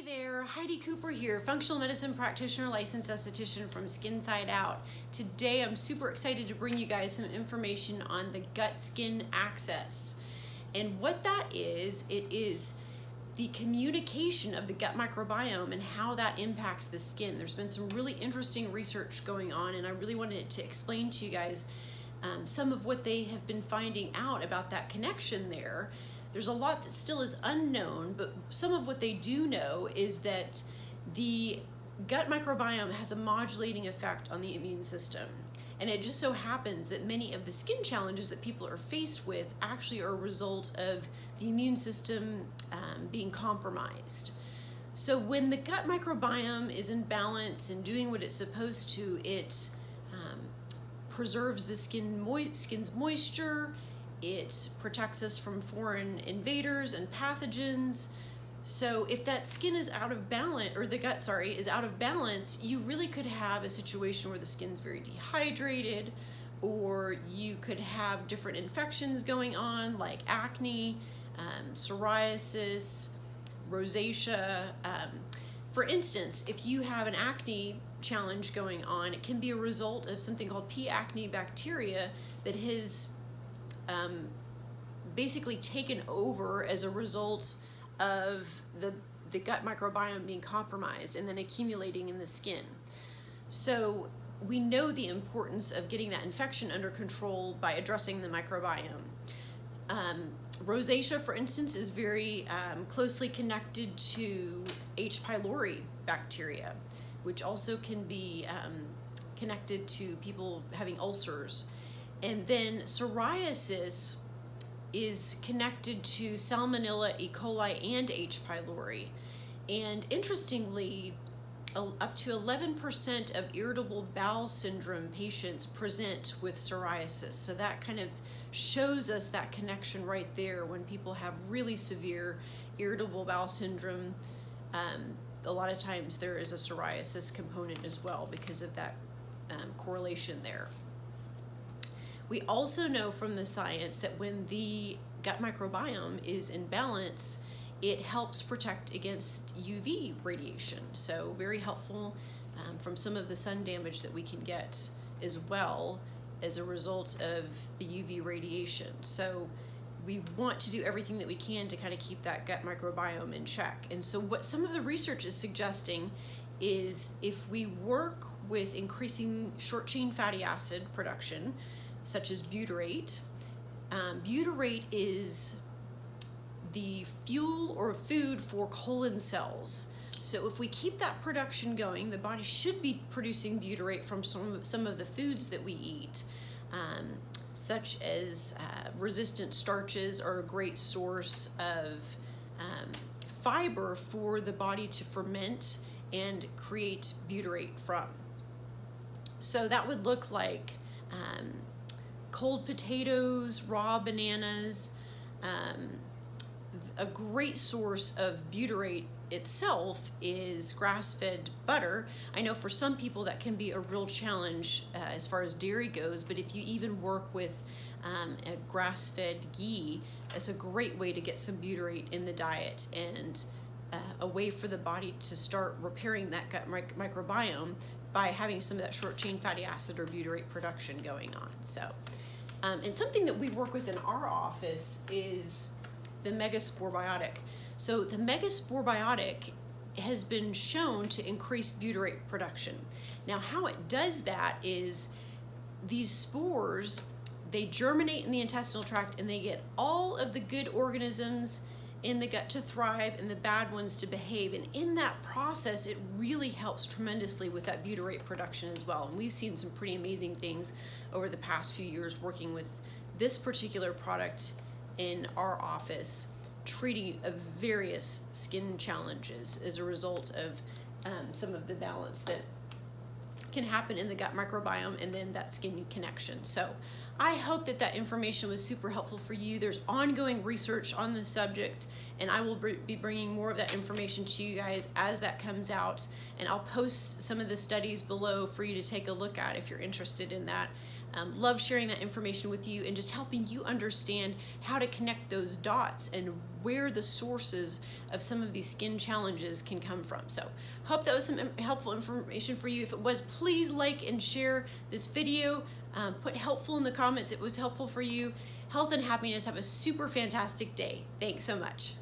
there, Heidi Cooper here, functional medicine practitioner, licensed esthetician from Skin Side Out. Today I'm super excited to bring you guys some information on the gut-skin axis. And what that is, it is the communication of the gut microbiome and how that impacts the skin. There's been some really interesting research going on, and I really wanted to explain to you guys some of what they have been finding out about that connection there. There's a lot that still is unknown, but some of what they do know is that the gut microbiome has a modulating effect on the immune system. And it just so happens that many of the skin challenges that people are faced with actually are a result of the immune system being compromised. So when the gut microbiome is in balance and doing what it's supposed to, it preserves the skin's moisture. It protects us from foreign invaders and pathogens. So if that skin is out of balance, or the gut, is out of balance, you really could have a situation where the skin's very dehydrated, or you could have different infections going on like acne, psoriasis, rosacea. For instance, if you have an acne challenge going on, it can be a result of something called P. acne bacteria that has basically taken over as a result of the gut microbiome being compromised and then accumulating in the skin. So we know the importance of getting that infection under control by addressing the microbiome. Rosacea, for instance, is very closely connected to H. pylori bacteria, which also can be connected to people having ulcers. And then psoriasis is connected to Salmonella, E. coli, and H. pylori. And interestingly, up to 11% of irritable bowel syndrome patients present with psoriasis. So that kind of shows us that connection right there. When people have really severe irritable bowel syndrome, a lot of times there is a psoriasis component as well because of that correlation there. We also know from the science that when the gut microbiome is in balance, it helps protect against UV radiation. So very helpful from some of the sun damage that we can get as well as a result of the UV radiation. So we want to do everything that we can to kind of keep that gut microbiome in check. And so what some of the research is suggesting is if we work with increasing short chain fatty acid production, such as butyrate. Butyrate is the fuel or food for colon cells. So if we keep that production going, the body should be producing butyrate from some of the foods that we eat, such as resistant starches are a great source of fiber for the body to ferment and create butyrate from. So that would look like cold potatoes, raw bananas. A great source of butyrate itself is grass-fed butter. I know for some people that can be a real challenge as far as dairy goes, but if you even work with a grass-fed ghee, it's a great way to get some butyrate in the diet and a way for the body to start repairing that gut microbiome by having some of that short-chain fatty acid or butyrate production going on. So, and something that we work with in our office is the Megaspore Biotic. So the Megaspore Biotic has been shown to increase butyrate production. Now how it does that is these spores, they germinate in the intestinal tract and they get all of the good organisms in the gut to thrive and the bad ones to behave. And in that process, it really helps tremendously with that butyrate production as well. And we've seen some pretty amazing things over the past few years working with this particular product in our office, treating of various skin challenges as a result of some of the balance that can happen in the gut microbiome and then that skin connection. So I hope that that information was super helpful for you. There's ongoing research on the subject, and I will be bringing more of that information to you guys as that comes out, and I'll post some of the studies below for you to take a look at if you're interested in that. Love sharing that information with you and just helping you understand how to connect those dots and where the sources of some of these skin challenges can come from. So hope that was some helpful information for you. If it was, please like and share this video. Put helpful in the comments. It was helpful for you. Health and happiness. Have a super fantastic day. Thanks so much.